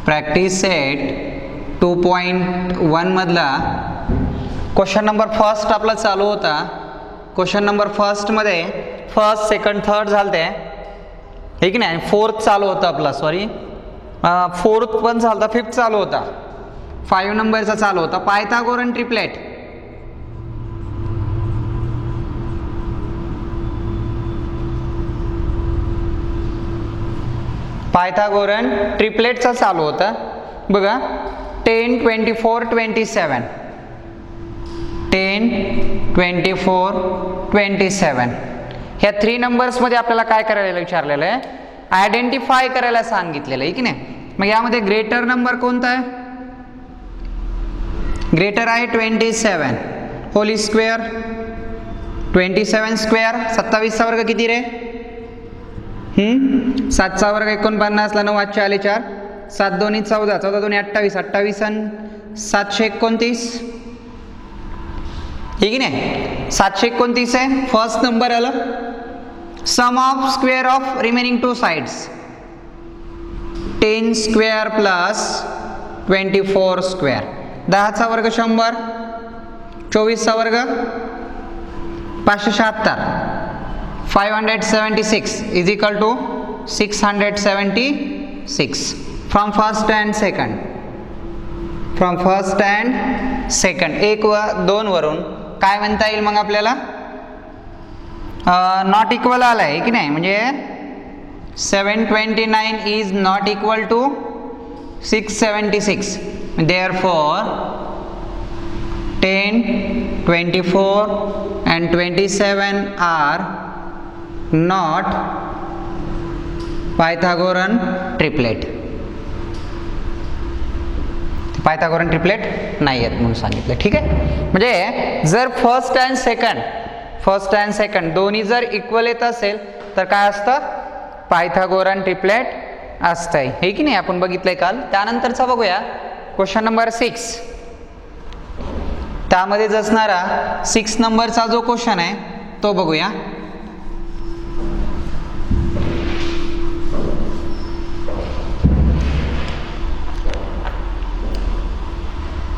Practice set 2.1 मधला question number first आपला चालू होता. क्वेश्चन नंबर फर्स्टमध्ये फर्स्ट सेकंड थर्ड झालते हे की नाही. फोर्थ चालू होता आपला, सॉरी फोर्थ पण झालता, फिफ्थ चालू होता, 5 नंबरचा चालू होता. पायथागोरन ट्रिपलेट. पायथागोरन ट्रिपलेटचा चालू होता बघा. 10, 24, 27, 10, 24, 27 ह्या 3 नंबर्समध्ये आपल्याला काय करायला विचारलेलं आहे, आयडेंटिफाय करायला सांगितलेलं आहे की नाही. मग यामध्ये ग्रेटर नंबर कोणता आहे? ग्रेटर आहे 27 होली स्क्वेअर. 27 स्क्वेअर 27चा वर्ग किती रे? 7चा वर्ग 49 ला 9 8 आले 4, 7 2 14, 14 2 28, 28 आणि 729 ठीक आहे. 729 आहे फर्स्ट नंबर आलं. Sum of square of remaining 2 sides 10 square plus 24 square. 10चा वर्ग 100, 24चा वर्ग 576, 576 is equal to 676 from first and second. From first and second 1 व 2 वरून काय म्हणता येईल मग आपल्याला? नॉट इक्वल आला आहे की नाही, म्हणजे 729 is not equal to 676. Therefore 10, 24 and 27 are not Pythagorean triplet. Pythagorean triplet नाही आहेत म्हणून सांगितलं. ठीक आहे. म्हणजे जर फर्स्ट अँड सेकंड दोन्ही जर इक्वल येत असेल तर काय असतं? पायथागोरन ट्रिपलेट असतंय हे की नाही, आपण बघितलंय काल. त्यानंतरचा बघूया क्वेश्चन नंबर 6. त्यामध्येच असणारा 6 नंबरचा जो क्वेश्चन आहे तो बघूया.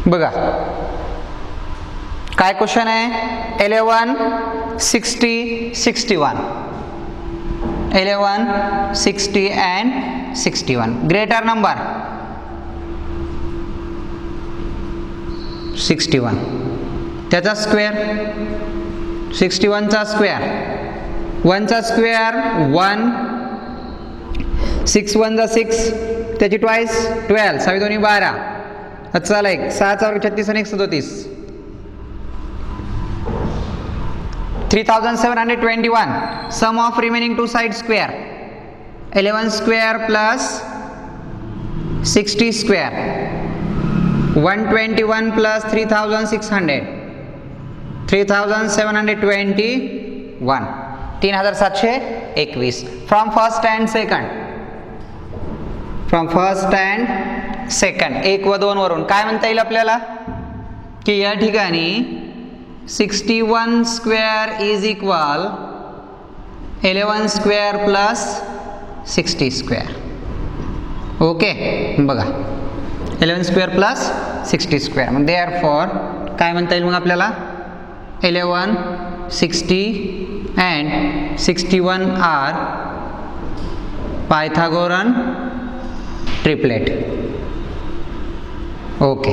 बघा काय क्वेश्चन आहे. 11, 60, 61. 11, 60 and 61. ग्रेटर नंबर 61, त्याचा स्क्वेअर 61चा स्क्वेअर, 1चा स्क्वेअर 1, 6 1 जा 6, त्याची ट्वाइस 12, 7 2 12, चला 1, 6चा वर्ग 36 आणि 1 37, 3721. Sum of remaining 2 side square 11 square plus 60 square 121 plus 3600 3721 3721. From first and second 1 व 2 वरून काय म्हणता येईल आपल्याला की या ठिकाणी 61 square is equal 11 square plus 60 square. Okay बघा 11 स्क्वेअर प्लस 60 स्क्वेअर. मग देअरफॉर काय म्हणता येईल मग आपल्याला 11, 60 and 61 R Pythagorean triplet. Okay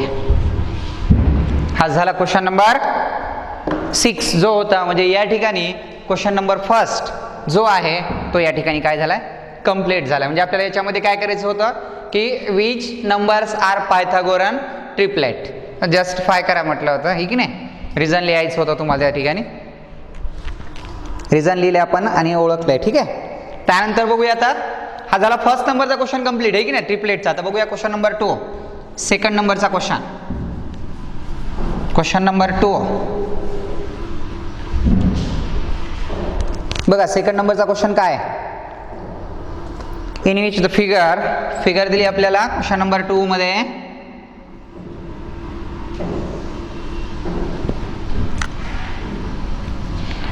हा झाला क्वेश्चन नंबर 6 जो होता. म्हणजे या ठिकाणी क्वेश्चन नंबर फर्स्ट जो आहे तो या ठिकाणी काय झालाय, कंप्लीट झाला. म्हणजे आपल्याला याच्यामध्ये काय करायचं होतं की which numbers are Pythagorean triplet justify करा म्हटलं होतं हे की नाही. रिझन लिहायचं होतं तुम्हाला या ठिकाणी. रिझन लिहिले आपण आणि ओळखलंय. ठीक आहे. त्यानंतर बघूया आता हा झाला फर्स्ट नंबरचा क्वेश्चन कंप्लीट आहे की नाही ट्रिपलेटचा. आता बघूया क्वेश्चन नंबर 2 सेकंड नंबरचा क्वेश्चन. क्वेश्चन नंबर 2 बघा. सेकंड नंबरचा क्वेश्चन काय आहे, इन विच द फिगर दिली आपल्याला क्वेश्चन नंबर 2 मध्ये.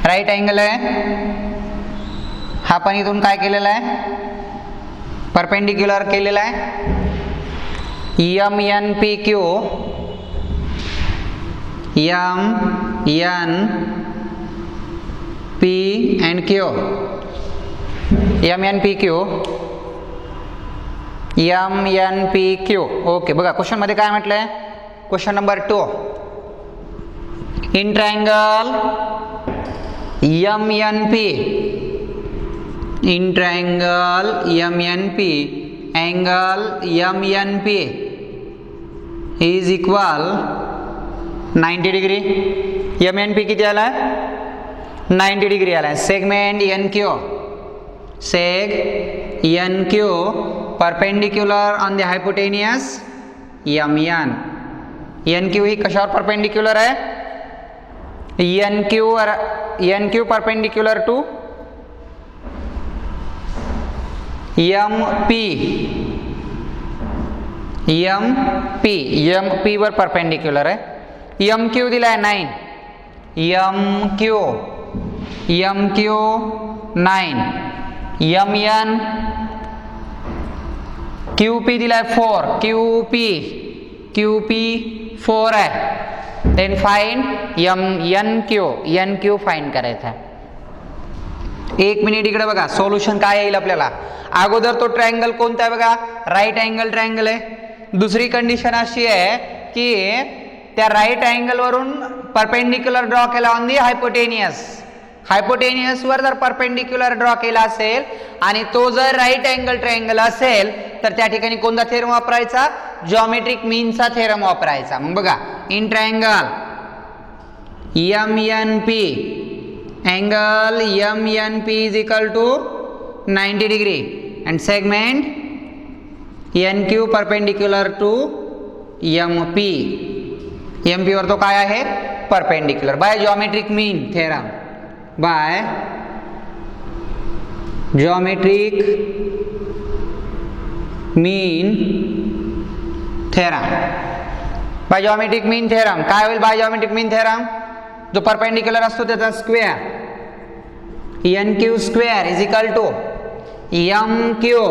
राईट अँगल आहे हा, पण इथून काय केलेला आहे परपेंडिक्युलर केलेला आहे M N P Q, M N P and Q, M N P Q, M N P Q. Okay, बघा क्वेश्चन मध्ये काय म्हटलंय, question number 2, in triangle M N P, in triangle M N P, angle M N P is equal 90 degree. M N P किती आला, 90 degree आला. Segment N Q, seg N Q perpendicular on the hypotenuse M N. N Q ही कशावर perpendicular आहे, N Q perpendicular to M P, M P वर perpendicular आहे. M Q दिलाय 9, M Q 9, M N Q P दिलाय 4, Q P 4 आहे. Then find N Q find करायचा आहे. 1 minute इकडे बघा, सोल्युशन काय येईल आपल्याला. अगोदर तो ट्रायंगल कोणता आहे बघा, राईट अँगल ट्रायंगल आहे. दुसरी कंडिशन अशी आहे की त्या राईट अँगल वरून परपेंडिक्युलर ड्रॉ केला ऑन दी हायपोटेनियस. हायपोटेनियस वर जर परपेंडिक्युलर ड्रॉ केला असेल आणि तो जर राईट अँगल ट्रायंगल असेल तर त्या ठिकाणी कोणता थेरम वापरायचा, जॉमेट्रिक मीनचा थेरम वापरायचा. मग बघा, in triangle M N P, angle MNP is equal to 90 degree and segment NQ perpendicular to MP. MP वर तो काय आहे, perpendicular. By geometric mean theorem, by geometric mean theorem. By geometric mean theorem काय होईल, by geometric mean theorem जो perpendicular असतो त्याचा square, N Q square is equal to M Q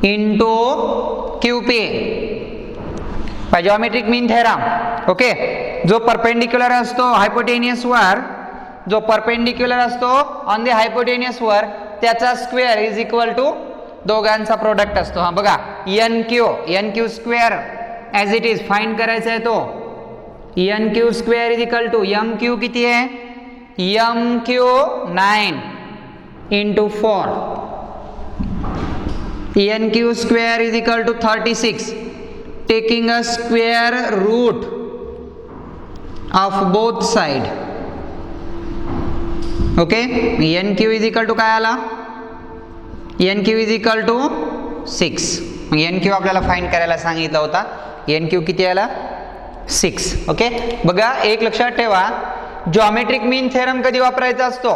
into Q P by geometric mean theorem. Okay, जो perpendicular असतो hypotenuse वर, जो perpendicular असतो ऑन द हायपोटेनियस वर त्याचा स्क्वेअर इज इक्वल टू दोघांचा प्रोडक्ट असतो. हा बघा, N Q square as it is find करायचा आहे तो. N Q square is equal to M Q किती आहे, M Q 9 into 4, N Q square is equal to 36, taking a square root of both side. Okay, N Q is equal to काय आला, N Q is equal to 6. N Q आपल्याला find करायला सांगितला होता, N Q किती आला, 6. Okay, बघा एक लक्षात ठेवा, जॉमेट्रिक मीन थेरम कधी वापरायचा असतो,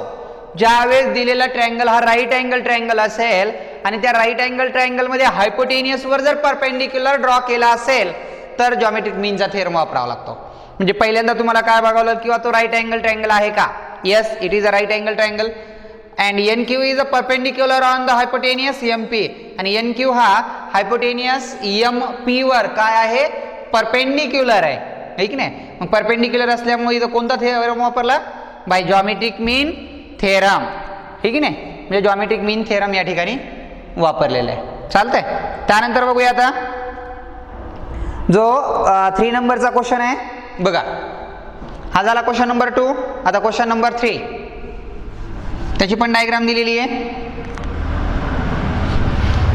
ज्यावेळेस दिलेला ट्रायंगल हा राईट अँगल ट्रायंगल असेल आणि त्या राईट अँगल ट्रायंगल मध्ये हायपोटेनियस वर जर परपेंडिक्युलर ड्रॉ केला असेल तर जॉमेट्रिक मीनचा थेरम वापरावा लागतो. म्हणजे पहिल्यांदा तुम्हाला काय बघावं किंवा तो राईट अँगल ट्रायंगल आहे का. Yes, it is a right angle triangle and NQ is a perpendicular on the hypotenuse MP आणि NQ हा हायपोटेनियस MP वर काय आहे, परपेंडिक्युलर आहे, है की नाही. मग परपेंडिक्युलर असल्यामुळे इथं कोणता थेरम वापरला, बाय जॉमेट्रिक मीन थेरम, ठीक आहे नाही. म्हणजे जॉमेट्रिक मीन थेरम या ठिकाणी वापरलेला आहे. चालतंय. त्यानंतर बघूया आता जो 3 नंबरचा क्वेश्चन आहे बघा. हा झाला क्वेश्चन नंबर 2. आता क्वेश्चन नंबर 3, त्याची पण डायग्राम दिलेली आहे.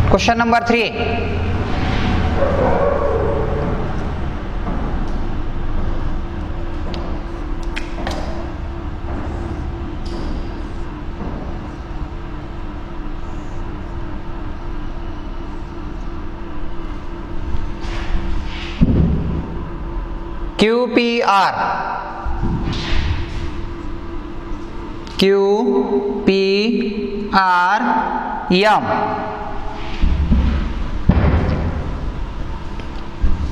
Question number 3, QPR M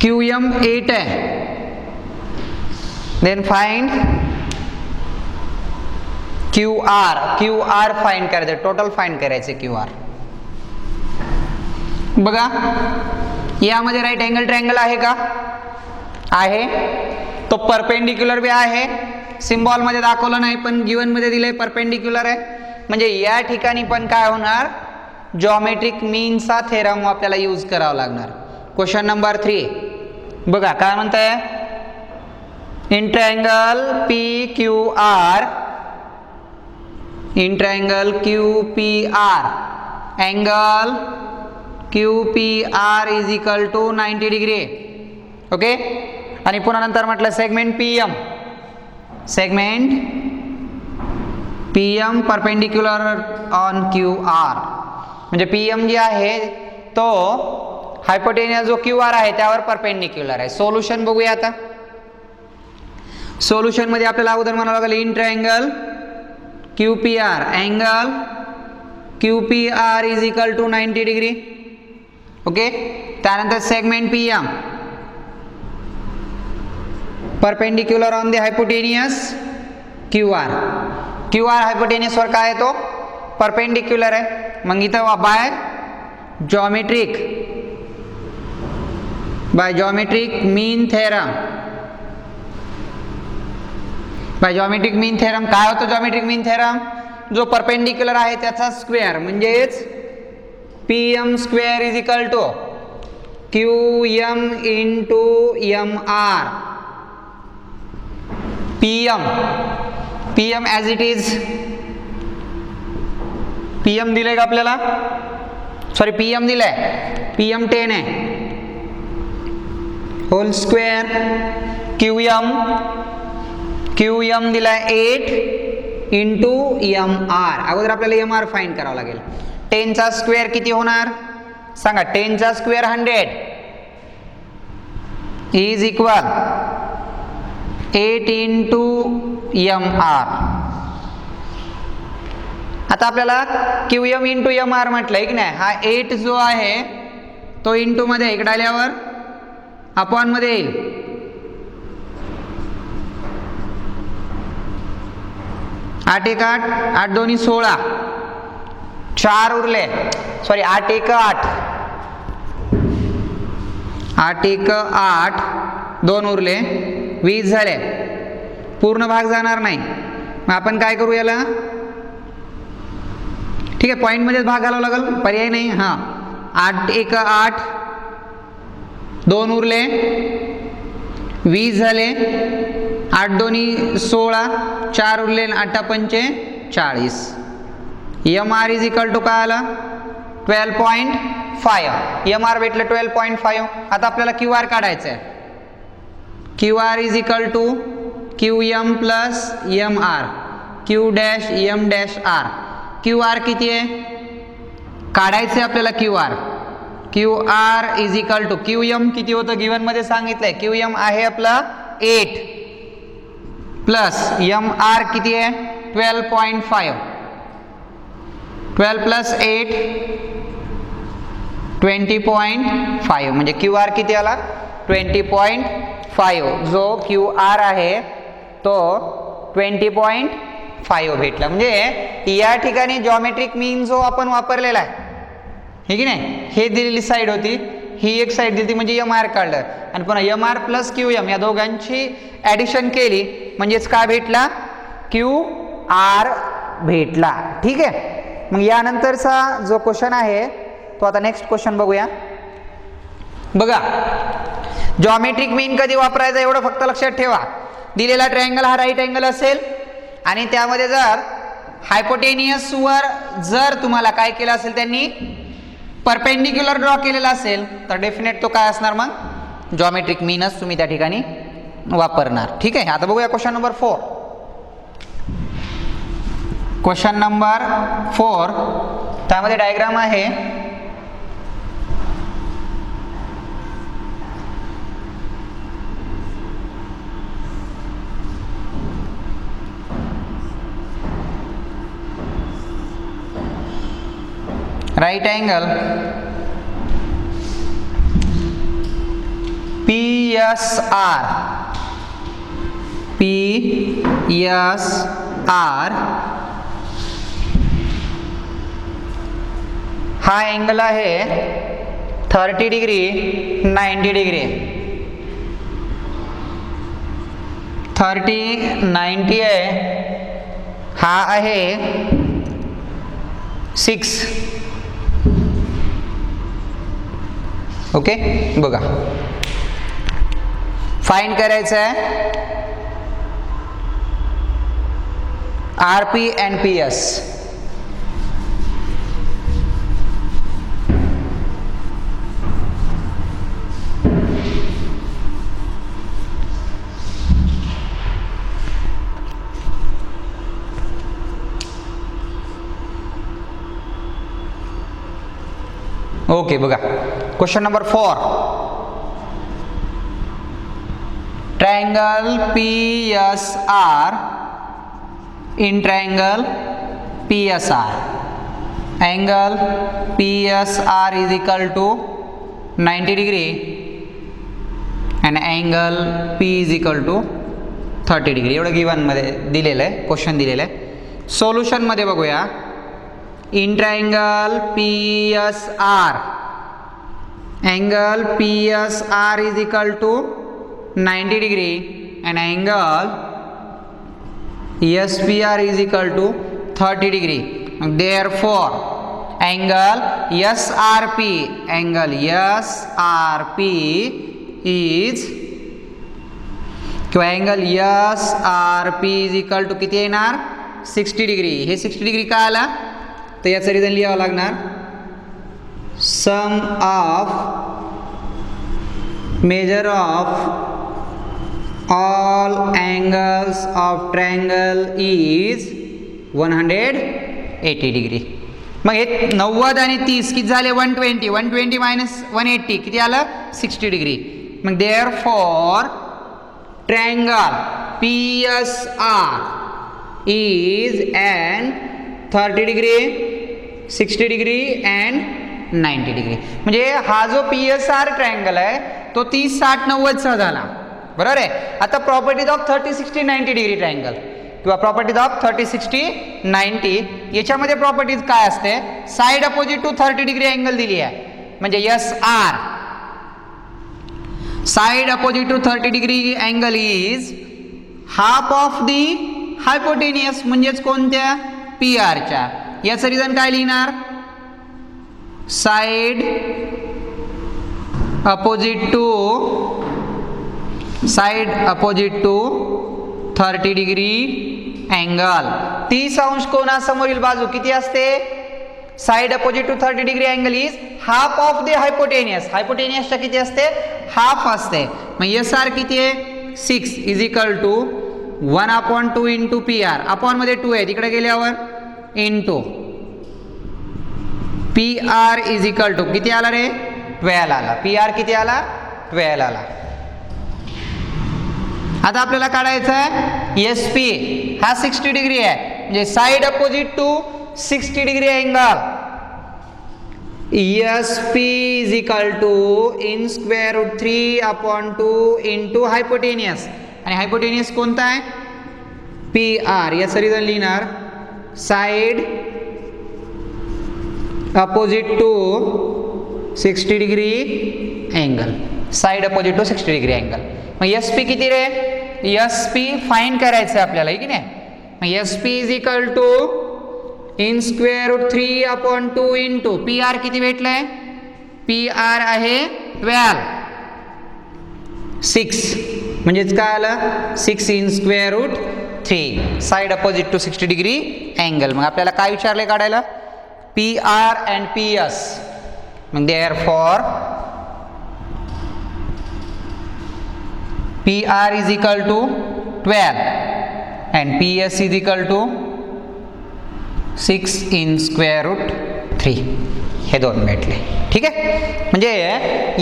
QM 8 है. देन फाइंड QR फाइंड करायचं, टोटल फाइंड करायचे QR. बघा यामध्ये राईट अँगल ट्रायंगल आहे का? आहे. तो परपेंडिक्युलर बी आहे, सिम्बॉल मध्ये दाखवलं नाही पण गिवन मध्ये दिलंय परपेंडिक्युलर आहे. म्हणजे या ठिकाणी पण काय होणार, जॉमेट्रिक मीनचा थेरम आपल्याला यूज करावा लागणार. क्वेश्चन नंबर 3 बघा काय म्हणताय. In triangle P Q R, in triangle Q P R angle Q P R is equal to 90 degree. Okay. आणि पुन्हा नंतर म्हटलं segment P M, segment P M perpendicular on Q R. म्हणजे P M जे आहे तो hypotenuse जो Q R आहे त्यावर परपेंडिक्युलर आहे. सोल्युशन बघूया आता. सोल्युशन मध्ये आपल्याला अगोदर म्हणावं लागेल in triangle Q P R angle Q P R is equal to 90 degree. Okay. त्यानंतर segment P M perpendicular on the hypotenuse Q R. Q R hypotenuse वर काय आहे तो परपेंडिक्युलर आहे. मग इथं by geometric mean theorem, by geometric mean theorem काय होतं. जॉमेट्रिक मीन थेरम जो परपेंडिक्युलर आहे त्याचा स्क्वेअर म्हणजेच P M square is equal to Q M into M R. P M as it is, P M दिलंय का आपल्याला, sorry P M दिलंय, पी एम 10 आहे होल स्क्वेअर. क्यू एम दिलाय 8 इंटू एम आर. अगोदर आपल्याला M R find करावं लागेल. 10 चा स्क्वेअर किती होणार सांगा. 10 चा square 100 is equal 8 into M R. आता आपल्याला Q M into M R म्हटलंय की नाही. हा 8 जो आहे तो इंटू मध्ये इकडे आल्यावर अपॉन मध्ये येईल. 8 1 8, 8 2 16, 4 उरले, सॉरी 8 1 8, 8 1 8, 2 उरले, 20 झाले. पूर्ण भाग जाणार नाही. मग आपण काय करू याला, ठीक आहे पॉइंट मध्येच भाग घालावा लागेल, पर्याय नाही. हां 8 1 8, 2 उरले, 20 झाले, 8 2 16, 4 उरले, 8 5 40. M R is equal to काय आला 12.5. एम आर भेटलं 12.5. आता आपल्याला क्यू आर काढायचं आहे. Q R is equal to Q M plus M R, Q dash M dash R. Q R किती आहे काढायचं आहे आपल्याला. Q R, Q R is equal to Q M किती होतं गिवन मध्ये सांगितलंय. क्यू एम आहे आपला 8 प्लस एम आर किती आहे 12.5. 12 प्लस 8 20.5. म्हणजे क्यू आर किती आला 20.5. जो क्यू आर आहे तो 20.5 भेटला. म्हणजे या ठिकाणी जॉमेट्रिक मीन जो आपण वापरलेला आहे हे की नाही, हे दिलेली साईड होती, ही एक साईड दिली म्हणजे एम आर काढलं आणि पुन्हा M R plus Q M या दोघांची ॲडिशन केली म्हणजेच काय भेटला क्यू आर भेटला. ठीक आहे. मग यानंतरचा जो क्वेश्चन आहे तो आता नेक्स्ट क्वेश्चन बघूया. बघा जॉमेट्रिक मीन कधी वापरायचा एवढं फक्त लक्षात ठेवा. दिलेला ट्रायंगल हा राईट अँगल असेल आणि त्यामध्ये जर हायपोटेनियस वर जर तुम्हाला काय केलं असेल त्यांनी परपेंडिक्युलर ड्रॉ केलेला असेल तर डेफिनेट तो काय असणार मग जॉमेट्रिक मीनच तुम्ही त्या ठिकाणी वापरणार. ठीक आहे. आता बघूया क्वेश्चन नंबर 4. क्वेश्चन नंबर 4 त्यामध्ये डायग्राम आहे. राइट एंगल PSR, PSR हा एंगल आहे 30 डिग्री 90 डिग्री 30 90 आहे, हा आहे 6. ओके, बघा फाइंड करायचं आहे RP and PS. ओके, बघा question number 4. Triangle PSR in triangle PSR. Angle PSR is equal to 90 degree and angle P is equal to 30 degree. एवढं गिवन मध्ये दिलेलं आहे, क्वेश्चन दिलेलं आहे. सोल्युशन मध्ये बघूया. In triangle PSR, angle PSR is equal to 90 degree and angle SPR is equal to 30 degree. Therefore, angle SRP is किंवा angle SRP is equal to किती येणार 60 डिग्री. हे 60 डिग्री का आला तर याचं रिझन लिहावं लागणार. Sum of measure of all angles of triangle is 180 degree. मग हे 90 आणि 30 किती झाले 120. 120 मायनस 180 किती आलं 60 डिग्री. मग therefore triangle PSR is an 30 degree, 60 degree and 90 degree. म्हणजे हा जो PSR ट्रायंगल आहे तो 30 60 90 चा झाला, बरोबर आहे. आता प्रॉपर्टीज ऑफ 30 60 90 डिग्री ट्रायंगल किंवा प्रॉपर्टीज ऑफ 30 60 90 याच्यामध्ये प्रॉपर्टीज काय असते. Side opposite to 30 degree angle दिली आहे म्हणजे SR. Side opposite to 30 degree angle is half of the hypotenuse म्हणजेच कोणत्या PR च्या. याचं रिझन काय लिहिणार side opposite to 30 degree angle. 30 अंश कोणासमोरील बाजू किती असते. Side opposite to 30 degree angle is half of the hypotenuse. हायपोटेनियसच्या किती असते हाफ असते. मग SR किती आहे 6 is equal to 1/2 into PR. Upon मध्ये 2 आहे तिकडे गेल्यावर into PR is equal to किती आला रे 12 आला. PR किती आला 12 आला. आता आपल्याला काढायचं आहे SP. हा 60 डिग्री आहे म्हणजे side opposite to 60 degree angle. SP is equal to in square root 3/2 into hypotenuse. आणि हायपोटेनियस कोणता आहे PR. याचं रिझन लिहिणार side opposite to 60 degree angle. Side opposite to 60 degree angle. मग SP किती रे SP फाइंड करायचं आहे आपल्याला की नाही. मग SP is equal to in square root 3/2 into PR किती भेटलंय PR आहे 12 6 म्हणजेच काय आलं 6 in square root 3 side opposite to 60 degree angle. मग आपल्याला काय विचारले काढायला PR अँड PS. मग therefore PR is equal to 12 and PS is equal to 6 in square root 3. हे दोन भेटले. ठीक आहे. म्हणजे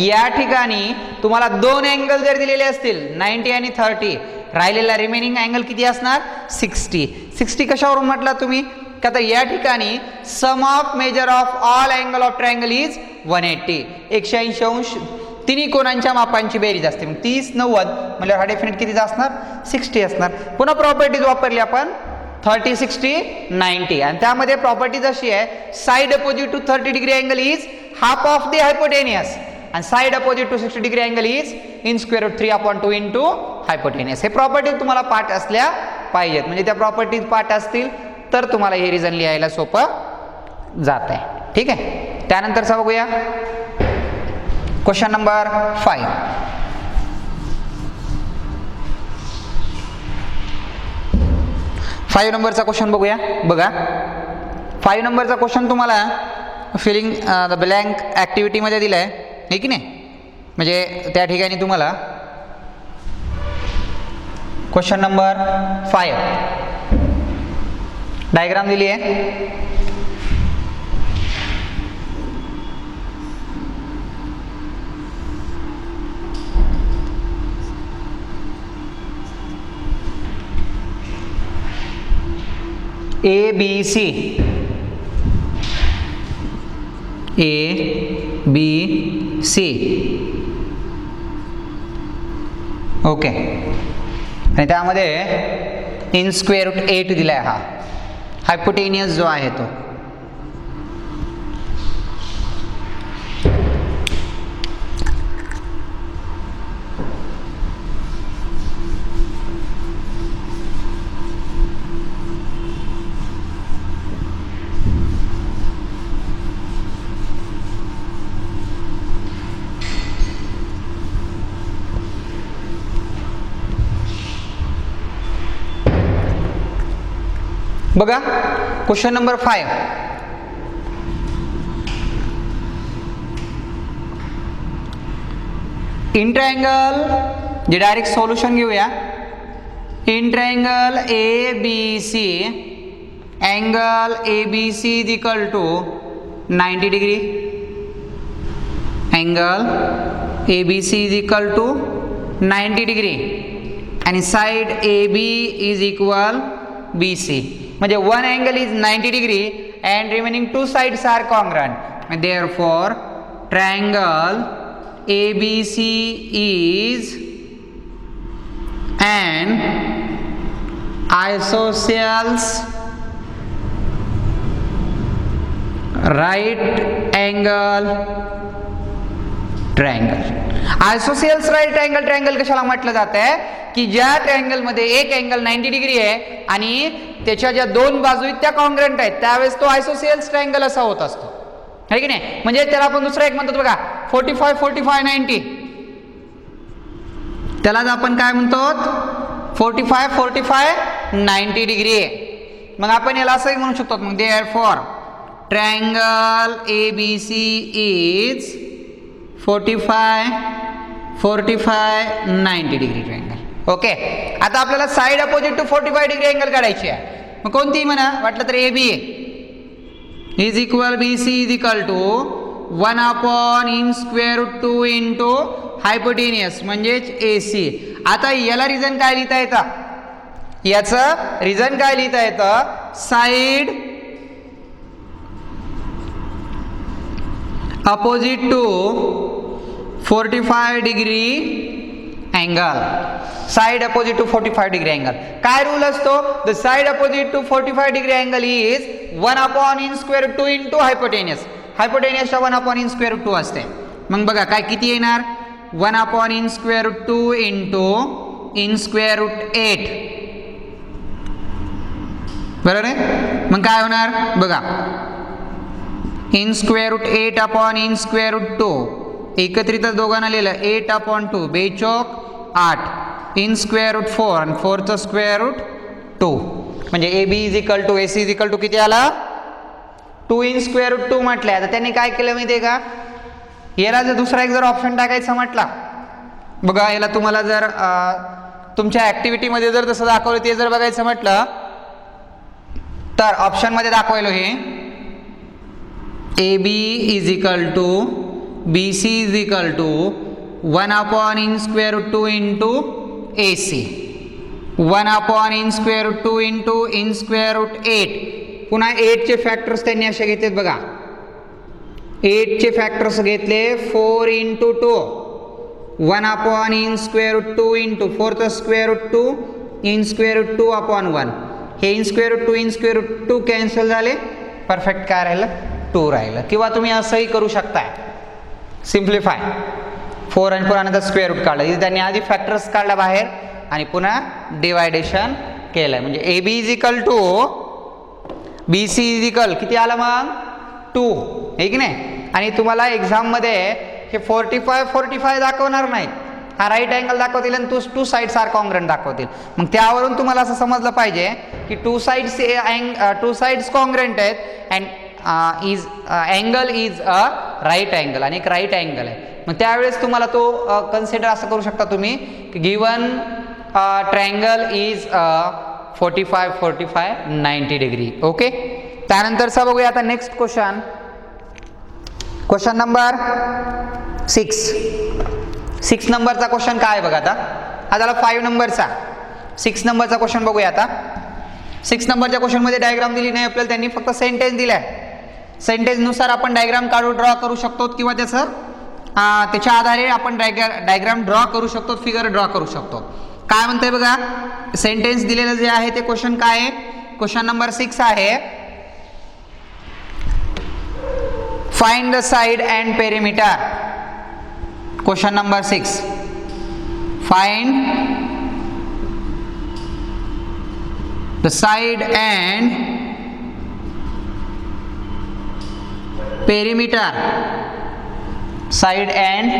या ठिकाणी तुम्हाला दोन अँगल जर दिलेले असतील 90 आणि 30 राहिलेला रिमेनिंग अँगल किती असणार 60. 60 कशावरून म्हटला तुम्ही का तर या ठिकाणी sum of measure of all angle of triangle is 180. 180 अंश तिन्ही कोणांच्या मापांची बेरीज असते. मग 30 90 म्हणजे हा डेफिनेट किती असणार 60 असणार. पुन्हा प्रॉपर्टीज वापरली आपण 30 60 90 आणि त्यामध्ये प्रॉपर्टीज अशी आहे side opposite to 30 degree angle is half of the hypotenuse and side opposite to 60 degree angle is in square root 3/2 into hypotenuse. हे प्रॉपर्टी तुम्हाला पाठ असल्या पाहिजेत, म्हणजे त्या प्रॉपर्टीज पाठ असतील तर तुम्हाला हे रिझन लिहायला सोपं जात आहे. ठीक आहे, त्यानंतरचा बघूया क्वेश्चन नंबर 5. फाईव्ह नंबरचा क्वेश्चन बघूया. बघा 5 नंबरचा क्वेश्चन तुम्हाला फिलिंग द ब्लँक ॲक्टिव्हिटीमध्ये दिला आहे, हे की नाही. म्हणजे त्या ठिकाणी तुम्हाला क्वेश्चन नंबर 5 डायग्राम दिली आहे. ABC ओके, आणि त्यामध्ये इन स्क्वेअर रूट 8 दिलाय. हा हायपोटेनियस जो आहे तो. बघा क्वेश्चन नंबर 5. इन ट्रायंगल जे डायरेक्ट सोल्युशन घेऊया. In triangle ABC angle ABC is equal to 90 degree. Angle ABC is equal to 90 degree आणि side AB is equal BC. म्हणजे one angle is 90 degree and remaining two sides are congruent. Therefore, triangle ABC is an isosceles right angle triangle. Isosceles right angle triangle कशाला म्हटलं जातं आहे की ज्या triangle मध्ये एक अँगल 90 डिग्री आहे आणि त्याच्या ज्या दोन बाजू आहेत त्या कॉन्ग्रंट आहेत, त्यावेळेस तो आयसोसेल्स ट्रायंगल असा होत असतो, आहे की नाही. म्हणजे त्याला आपण दुसरा एक म्हणतो बघा 45 45 90. त्यालाच आपण काय म्हणतो 45 45 90 डिग्री आहे. मग आपण याला असंही म्हणू शकतो मग therefore triangle ABC is 45 45 90 degree triangle. Okay, आता आपल्याला side opposite to 45 degree angle काढायची आहे. मग कोणती म्हणा, वाटलं तर AB is equal BC is equal to 1 in square root 2 into hypotenuse म्हणजेच AC. आता याला रिझन काय लिहिता येतं, याचं रिझन काय लिहिता येतं, side opposite to 45 degree angle. Side opposite to 45 degree angle काय रूल असतो, the side opposite to 45 degree angle is 1 in square root 2 into hypotenuse. हायपोटेनियसचा 1 इन स्क्वेअर रूट 2 असते. मग बघा काय किती येणार, 1 in square root 2 into in square root 8. बरोबर आहे. मग काय होणार बघा, in square root 8 in square root 2 एकत्रितच दोघांना लिहिलं 8/2 बेचौक 8 इन स्क्वेअर रूट 4 आणि 4चं स्क्वेअर रूट 2. म्हणजे AB is equal to AC is equal to किती आला 2 इन स्क्वेअर रूट 2 म्हटलं. आता त्यांनी काय केलं माहिती आहे का, याला जर दुसरा एक जर ऑप्शन टाकायचा म्हटला, बघा याला तुम्हाला जर तुमच्या ॲक्टिव्हिटीमध्ये जर तसं दाखवलं ते जर बघायचं म्हटलं तर ऑप्शनमध्ये दाखवायलो हे AB is equal to BC is equal to 1 in square root 2 into AC 1 in square root 2 into in square root 8. पुन्हा 8चे फॅक्टर्स त्यांनी असे घेतलेत बघा, 8चे फॅक्टर्स घेतले 4 into 2 1 in square root 2 into 4चं square root 2 in square root 2/1. हे in square root 2 in square root 2 cancel झाले, perfect काय राहिलं 2 राहिलं. किंवा तुम्ही असंही करू शकताय, सिम्प्लिफाय 4 आणि पुन्हा नंतर स्क्वेअर रूट काढलं. इथे त्यांनी आधी फॅक्टर्स काढला बाहेर आणि पुन्हा डिवायडेशन केलं. म्हणजे A B is equal to B C is equal किती आलं मग 2, हे की नाही. आणि तुम्हाला एक्झाममध्ये हे 45 दाखवणार नाहीत, हा राईट अँगल दाखवतील आणि टू साइड्स आर कॉन्ग्रंट दाखवतील. मग त्यावरून तुम्हाला असं समजलं पाहिजे की टू साइड्स कॉन्ग्रंट आहेत and is angle is a right angle आणि एक राईट अँगल आहे. मग त्यावेळेस तुम्हाला तो कन्सिडर असं करू शकता तुम्ही की given triangle is 45 90 degree. Okay, त्यानंतरचा बघूया आता नेक्स्ट क्वेश्चन नंबर 6 नंबरचा क्वेश्चन काय आहे बघा. आता झाला 5 नंबरचा. 6 नंबरचा क्वेश्चन बघूया आता. 6 नंबरच्या क्वेश्चनमध्ये डायग्राम दिली नाही आपल्याला, त्यांनी फक्त सेंटेन्स दिलाय. सेंटेन्सनुसार आपण डायग्राम ड्रॉ करू शकतो किंवा त्याच्या आधारे आपण डायग्राम ड्रॉ करू शकतो, फिगर ड्रॉ करू शकतो. काय म्हणतंय बघा, सेंटेन्स दिलेलं जे आहे ते क्वेश्चन काय आहे. क्वेश्चन नंबर 6 आहे, find the side and perimeter. Question number 6, find the side and perimeter. Side and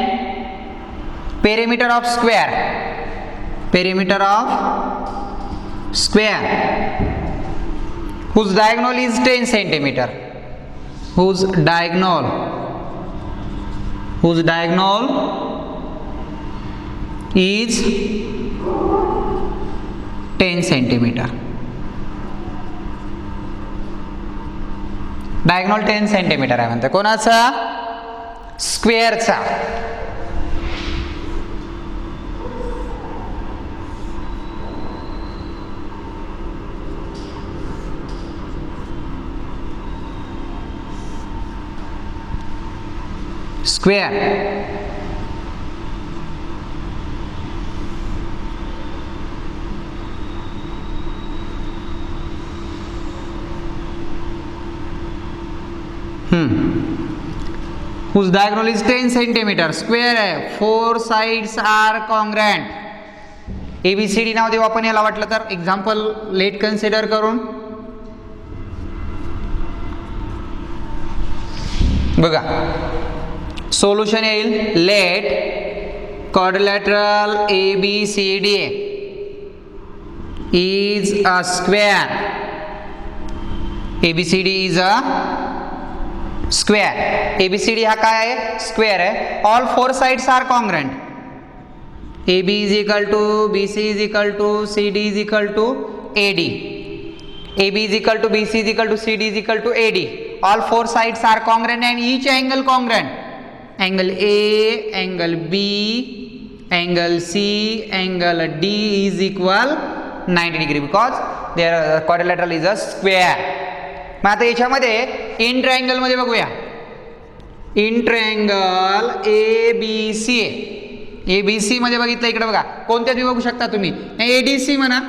perimeter of square. Perimeter of square whose diagonal is 10 centimeter. Whose diagonal is 10 centimeter. Diagonal 10 centimeter आहे म्हणते. कोणाचा? स्क्वेअरचा. Square. whose diagonal is 10 centimeter. Square आहे, 4 sides are congruent. ABCD नाव देऊ आपण याला वाटलं तर. एक्झाम्पल लेट कन्सिडर करून बघा. सोल्युशन येईल, late quadrilateral ABCD is a square. ABCD is a square. ABCD हा काय आहे? स्क्वेअर आहे. All 4 sides are congruent. AB is equal to BC is equal to CD is equal to AD. AB is equal to BC is equal to CD is equal to AD. All 4 sides are congruent and each angle congruent. Angle A, angle B, angle C, angle D is equal 90 degree because their quadrilateral is a square. मग आता याच्यामध्ये in triangle मध्ये बघूया. In triangle ABC. ABC मध्ये बघितलं इकडे बघा, कोणत्यात बघू शकता तुम्ही. ADC म्हणा,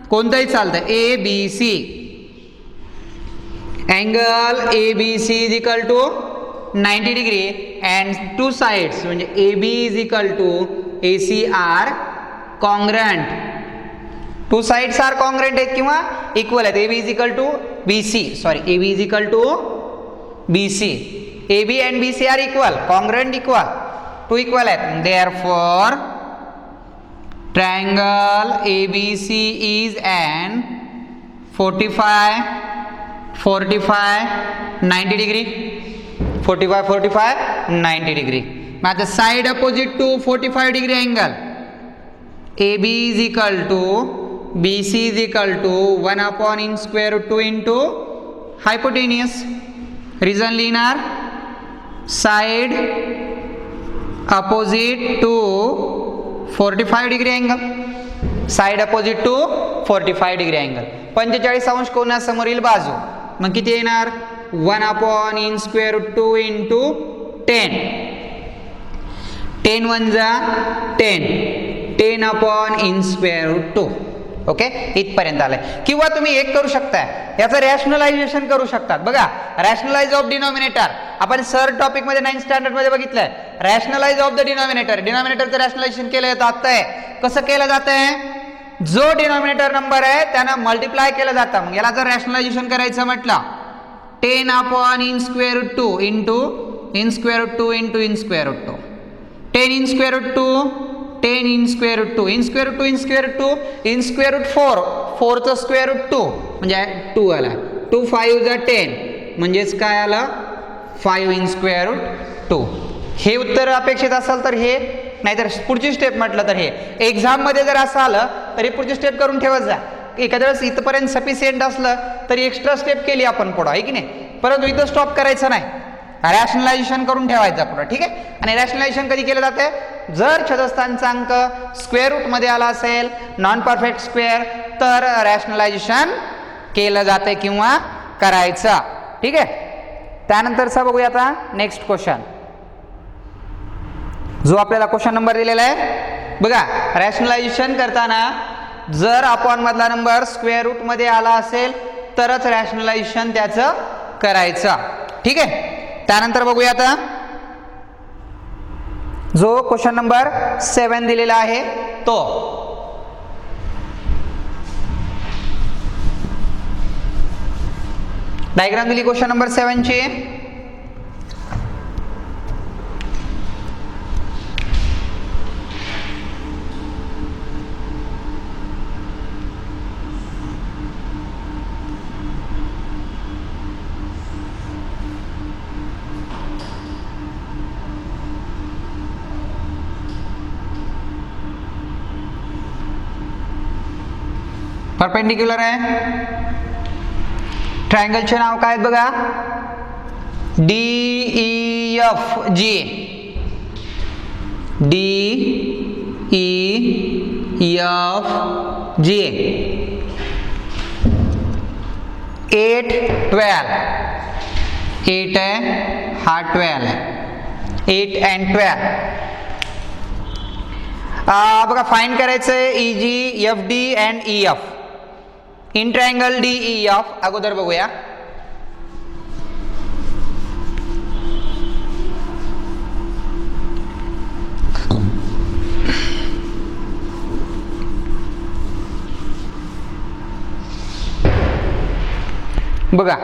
कोणतंही चालतं. ABC angle ABC is equal to 90 degree and 2 sides म्हणजे AB is equal to AC are congruent. 2 sides are congruent आहेत किंवा इक्वल आहेत. AB is equal to BC. AB is equal to BC. AB and BC are equal, congruent, equal. 2 equal आहेत. Therefore triangle ABC is an 45 90 degree. 45 90 degree. Now the side opposite to 45 degree angle, AB is equal to BC is equal to 1 upon in square root 2 into hypotenuse. Reason linear. Side opposite to 45 degree angle. Side opposite to 45 degree angle. 45 अंश कोणासमोरील बाजू. मग किती येणार? 1 upon in square root 2 into 10. 10 1 जा 10. 10 upon in square root 2. Okay, इथपर्यंत आलंय. किंवा तुम्ही एक करू शकताय, याचं रॅशनलायझेशन करू शकतात. बघा, रॅशनलाइज ऑफ डिनॉमिनेटर आपण सर टॉपिक मध्ये 9th स्टँडर्ड मध्ये बघितलंय. रॅशनलाइज ऑफ द डिनॉमिनेटर, डिनॉमिनेटरचं रॅशनलायझेशन केलं जातं आहे. कसं केलं जात आहे? जो डिनॉमिनेटर नंबर आहे त्यानं मल्टिप्लाय केलं जातं. मग याला जर रॅशनलायझेशन करायचं म्हटलं 10 upon in square root 2 into in square root 2 into in square root 2. 10 in square root 2, 10 in square root 2, in square root 2 in square root 2, in square root 4, 4 चं square root 2 म्हणजे 2 आला. 2 5 चा 10 म्हणजेच काय आलं? 5 in square root 2. हे उत्तर अपेक्षित असेल तर हे, नाहीतर पुढची स्टेप म्हटलं तर हे. एक्झाम मध्ये जर असं आलं तरी पुढची स्टेप करून ठेवत जा. एखाद्या वेळेस इथपर्यंत सफिशियंट असलं तरी एक्स्ट्रा स्टेप केली आपण पुढं, आहे की नाही? परंतु इथं स्टॉप करायचं नाही, रॅशनलायझेशन करून ठेवायचं पुढं, ठीक आहे? आणि रॅशनलायझेशन कधी केलं जाते? जर चतुस्थांचा अंक स्क्वेअर रूट मध्ये आला असेल, नॉन परफेक्ट स्क्वेअर, तर रॅशनलायझेशन केलं जाते किंवा करायचं, ठीक आहे? त्यानंतरचा बघूया आता नेक्स्ट क्वेश्चन, जो आपल्याला क्वेश्चन नंबर दिलेला आहे. बघा, रॅशनलायझेशन करताना जर अपॉन मधला नंबर स्क्वेअर रूट मध्ये आला असेल तरच रॅशनलायझेशन त्याचं करायचं, ठीक आहे? त्यानंतर बघूया आता जो क्वेश्चन नंबर 7 दिलेला आहे तो. डायग्राम दिली क्वेश्चन नंबर 7 ची. परपेंडिक्युलर आहे. ट्रायंगलचे नाव काय आहेत बघा? DEFG, DEFG, 8 12, 8 आहे, हा 12 आहे, 8 and 12. बघा, फाइंड करायचं आहे EG, FD and EF. In triangle DEF अगोदर बघूया. बघा,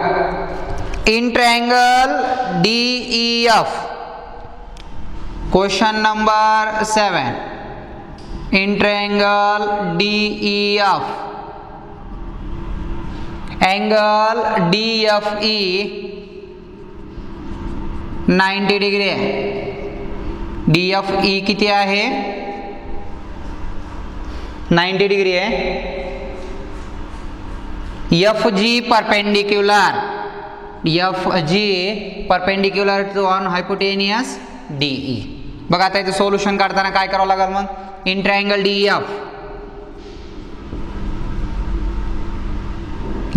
in triangle DEF question number 7, in triangle DEF angle DFE 90 degree आहे. DFE किती आहे? 90 डिग्री आहे. FG perpendicular, FG perpendicular to on hypotenuse DE. बघा, आता इथे सोल्युशन काढताना काय करावं लागेल मग? In triangle DEF,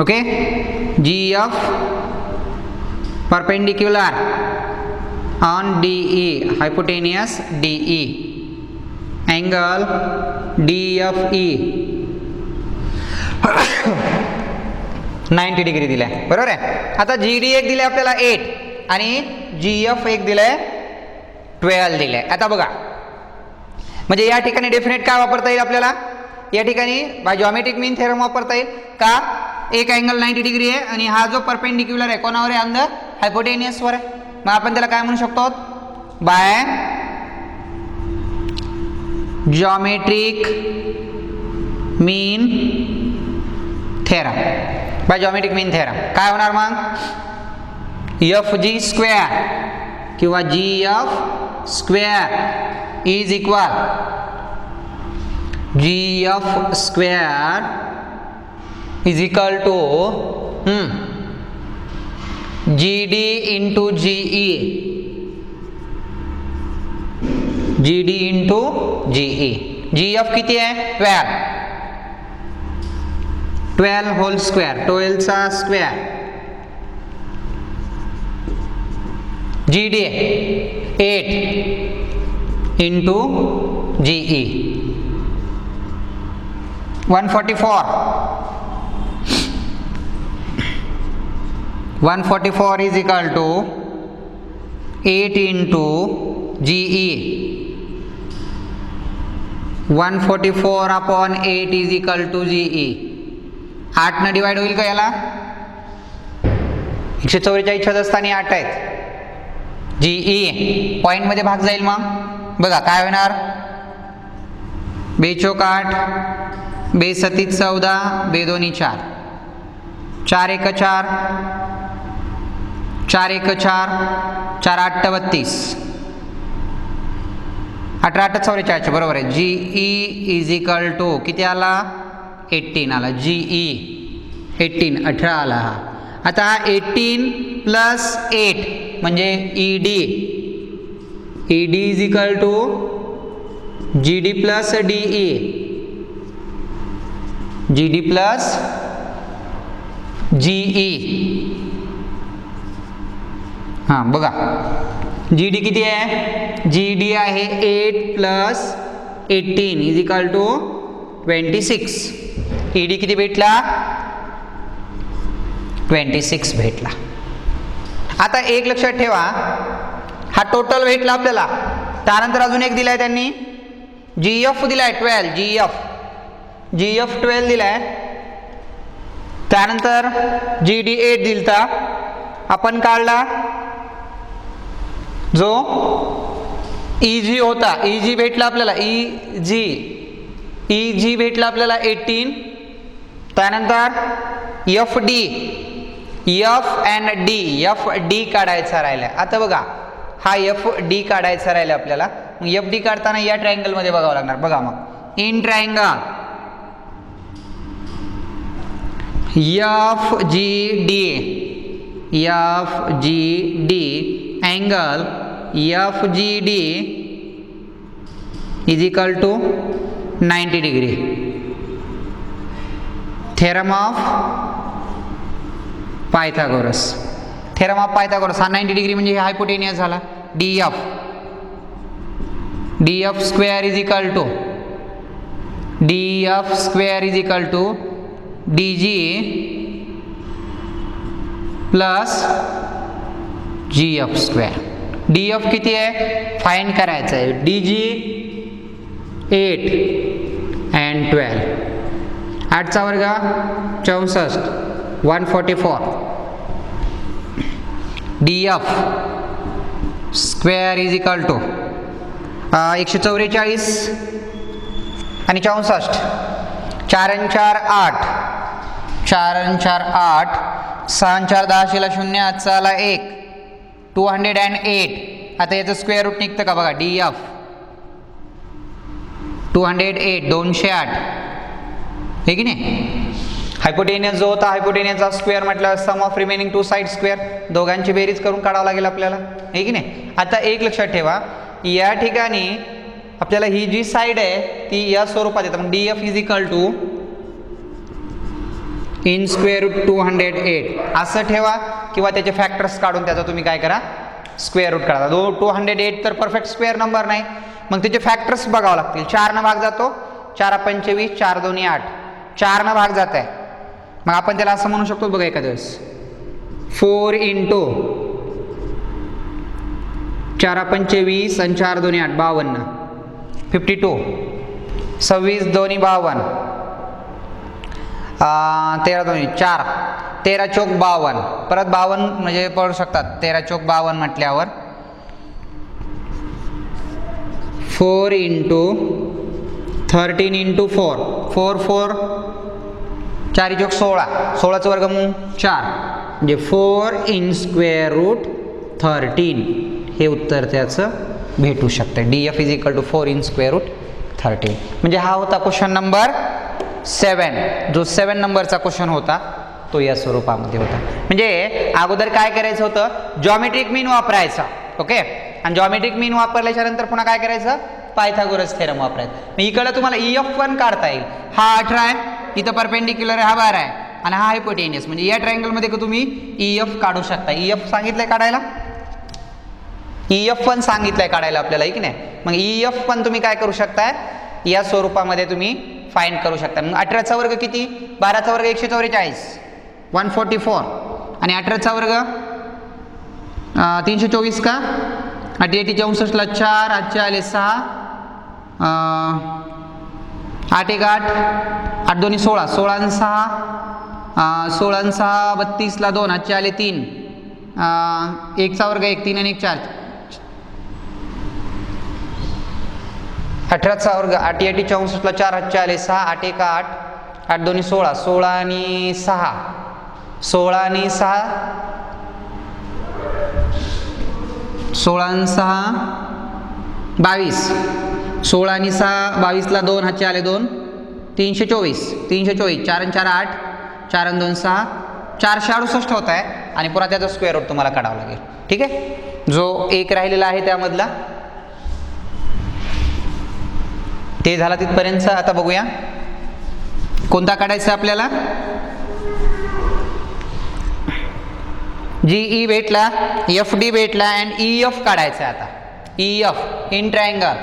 okay, GF perpendicular on DE, hypotenuse DE, angle DFE 90 degree दिलाय, बरोबर आहे? आता GD एक दिले आपल्याला 8 आणि GF एक दिलाय 12 दिले. आता बघा, म्हणजे या ठिकाणी डेफिनेट काय वापरता येईल आपल्याला? या ठिकाणी बाय जॉमेट्रिक मीन थेरम वापरता येईल का? एक अँगल 90 डिग्री आहे आणि हा जो परपेंडिक्युलर आहे कोणावर आहे? अंदर हायपोटेनियस वर आहे. मग आपण त्याला काय म्हणू शकतो? Bye geometric mean theorem. By geometric mean theorem काय होणार मग? FG स्क्वेअर किंवा GF square is equal GF square is equal to GD into GE, GD into GE. GF किती आहे? 12, 12 होल स्क्वेअर, 12 चा square. GD 8 into GE 144 is equal to 8 into GE. 144 upon 8 is equal to GE. 8 न divide होईल का याला? 144 छदस्थानी 8 आहेत. GE point मध्ये भाग जाईल मग बघा काय होणार. 2 चौक 8, 2 सतीत 14, 2 दोन्ही 4, 4 एक 4, 4 एक 4, 4 8 32, 18 8 44 बरोबर आहे. GE इज इक्वल टू किती आला? 18 आला. GE 18 18 आला हा. आता हा 18 प्लस 8 म्हणजे ED. ED is equal to GD plus DE. GD plus GE. हां बघा GD किती आहे? GD आहे 8 plus 18 is equal to 26. ED किती भेटला? 26 भेटला. आता एक लक्षात ठेवा हा टोटल भेटला आपल्याला. त्यानंतर अजून एक दिलाय त्यांनी GF दिलाय 12. GF 12 दिलाय. त्यानंतर GD 8 दिलता आपण काढला जो EG होता. EG भेटला आपल्याला EG भेटला आपल्याला 18. त्यानंतर FD F and D FD काढायचा राहिला. आता बघा हा FD काढायचा राहिला आपल्याला. मग FD काढताना या ट्रायंगल मध्ये बघावं लागणार. बघा मग in triangle FGD angle FGD is equal to 90 degree. Theorem of Pythagoras. Theorem of Pythagoras हा 90 डिग्री म्हणजे हायपोटेनियस झाला. DF square is equal to DG plus GF square. DF किती आहे फाइंड करायचं आहे. DG 8 and 12. 8 चा वर्ग 64 144. DF square is equal to 144 आणि 64. 4 आणि 4 8, 4 आणि 4 8, 6 आणि 4 10 ला 0, आजचा आला 1, 208. आता याचं स्क्वेअर रूट निघतं का बघा. DF 208 208 हे की नाही. हायपोटेनियस जो होता हायपोटेनियसचा स्क्वेअर म्हटलं sum of remaining two side square. दोघांची बेरीज करून काढावं लागेल आपल्याला हे की नाही. आता एक लक्षात ठेवा या ठिकाणी आपल्याला ही जी साइड आहे ती या स्वरूपात येतं. मग DF is equal to in square root 208 असं ठेवा किंवा त्याचे फॅक्टर्स काढून त्याचा तुम्ही काय करा स्क्वेअर रूट काढा. 208 तर परफेक्ट स्क्वेअर नंबर नाही. मग त्याचे फॅक्टर्स बघावं लागतील. 4 न भाग जातो. 4 25 4 दोन्ही 8. 4 न भाग जात आहे. मग आपण त्याला असं म्हणू शकतो बघा एखाद्या वेळेस 4 इंटू 4 25 आणि 4 दोन्ही 8 52 52 26 दोन्ही 52 13 दोन्ही 4 13 चौक 52 परत 52 म्हणजे पडू शकतात. 13 चौक 52 म्हटल्यावर 4 इंटू 13 इंटू 4 4 4 4 चौक 16 16चं वर्गमूळ 4 म्हणजे 4 इन स्क्वेअर रूट 13 हे उत्तर त्याचं भेटू शकतं. DF is equal to 4 in square root 13. म्हणजे हा होता क्वेश्चन नंबर 7. जो 7 नंबरचा क्वेश्चन होता तो या स्वरूपामध्ये होता. म्हणजे अगोदर काय करायचं होतं जॉमेट्रिक मीन वापरायचा. ओके. आणि जॉमेट्रिक मीन वापरल्याच्या नंतर पुन्हा काय करायचं पायथागोरस थेरम वापरायचं. मग इकडे तुम्हाला EF1 काढता येईल. हा 18 आहे इथं परपेंडिक्युलर आहे हा 12 आहे आणि हा हायपोटेनियस म्हणजे या ट्रायंगल मध्ये तुम्ही EF काढू शकता. EF सांगितलंय काढायला. EF1 सांगितलंय काढायला आपल्याला की नाही. मग EF पण तुम्ही काय करू शकताय या स्वरूपामध्ये तुम्ही फाइंड करू शकता. मग 18चा वर्ग किती? 12चा वर्ग 144 144 आणि 18चा वर्ग 324 का? 8 8 64ला 4 8 आले 6 8 1 8 8 2 16 16 आणि 6 16 आणि 6 32ला 2 8 आले 3 1चा वर्ग 1 3 आणि 1 4 18चा वर्ग 8 8 64ला 4 8 आले 6 8 1 8 8 2 16 16 आणि 6 16 आणि 6 16 आणि 6 22 16 आणि 6 22ला 2 हातचे आले 2 324 324 4 आणि 4 8 4 आणि 2 6 468 होत आहे आणि पुन्हा त्याचा स्क्वेअर रूट तुम्हाला काढावा लागेल. ठीक आहे, जो एक राहिलेला आहे त्यामधला ते झाला तिथपर्यंत. आता बघूया कोणता काढायचा आपल्याला. GE भेटला, FD भेटला अँड EF काढायचा आता. EF in triangle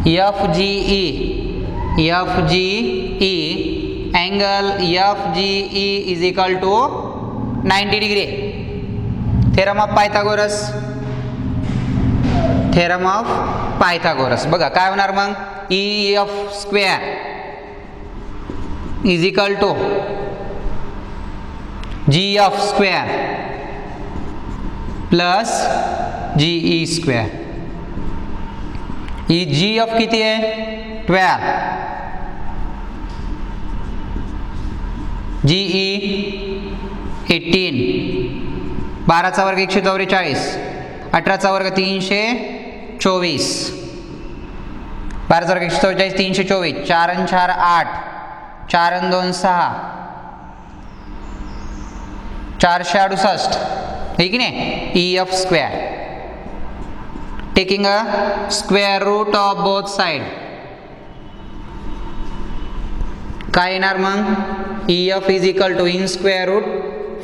FGE angle FGE is equal to 90 degree. Theorem of Pythagoras, theorem of Pythagoras. बघा काय होणार मग, EF square is equal to GF square plus GE square. ही GF किती आहे? 12. GE 18. 12चा वर्ग 144, 18चा वर्ग 324, 12चा वर्ग 144 324, 4 आणि 4 8, 4 आणि 2 6, 468. है की नाही? EF square taking a square root of both side. काय येणार मग? EF is equal to in square root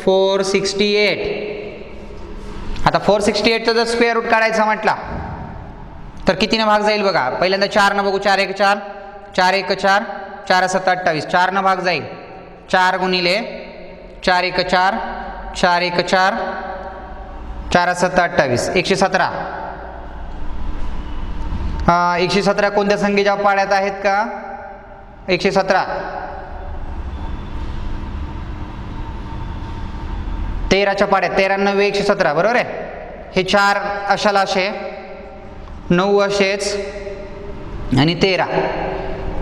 468. आता 468चा जर स्क्वेअर रूट काढायचा म्हटला तर कितीने भाग जाईल बघा. पहिल्यांदा 4 न बघू. 4 1 4 4 1 4 4 7 28. 4 न भाग जाईल. 4 गुणिले 4 1 4 4 1 4 4 7 28 117. 117 कोणत्या संख्येच्या पाड्यात आहेत का? 117 13च्या पाड्यात. 13 9 117 बरोबर आहे. हे 4 अशाला असे, 9 असेच आणि 13.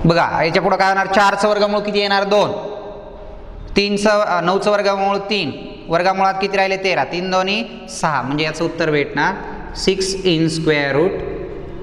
बघा याच्या पुढे काय होणार? 4चं वर्गमूळ किती येणार? 2. 9चं वर्गमूळ 3. वर्गामुळात किती राहिले? 13. 3 2 6. म्हणजे याचं उत्तर भेटणार 6 in square root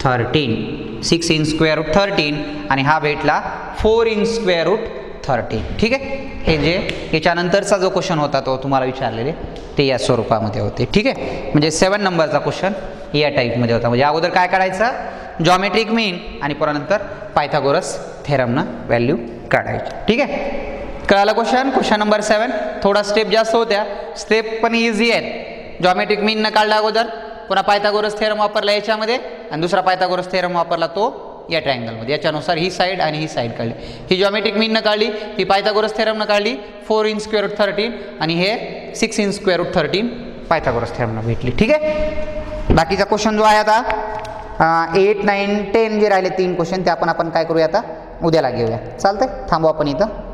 13. 6 in square root 13 आणि हा भेटला 4 इन स्क्वेअर रूट 13. ठीक आहे, हे जे याच्यानंतरचा जो क्वेश्चन होता तो तुम्हाला विचारलेले ते या स्वरूपामध्ये होते. ठीक आहे, म्हणजे 7 नंबरचा क्वेश्चन या टाईपमध्ये होता. म्हणजे अगोदर काय काढायचं? जॉमेट्रिक मीन आणि पुन्हा पायथागोरस थेरमनं व्हॅल्यू काढायची. ठीक आहे, कळालं क्वेश्चन? Question number 7. थोडा स्टेप जास्त होत्या, स्टेप पण इझी आहेत. जॉमेट्रिक मीन न काढला अगोदर, पुन्हा पायथागोरस थेरम वापरला याच्यामध्ये आणि दुसरा पायथागोरस थेरम वापरला तो या ट्रायंगलमध्ये. याच्यानुसार ही साईड आणि ही साईड काढली. ही जॉमेट्रिक मीन न काढली, ही पायथागोरस थेरम न काढली. 4 इन स्क्वेअर रूट 13 आणि हे 6 इन स्क्वेअर रूट 13 पायथागोरस थेरमनं भेटली. ठीक आहे, बाकीचा क्वेश्चन जो आहे आता 8 9 10 जे राहिले 3 क्वेश्चन ते आपण काय करूया आता उद्याला घेऊया. चालतंय, थांबू आपण इथं.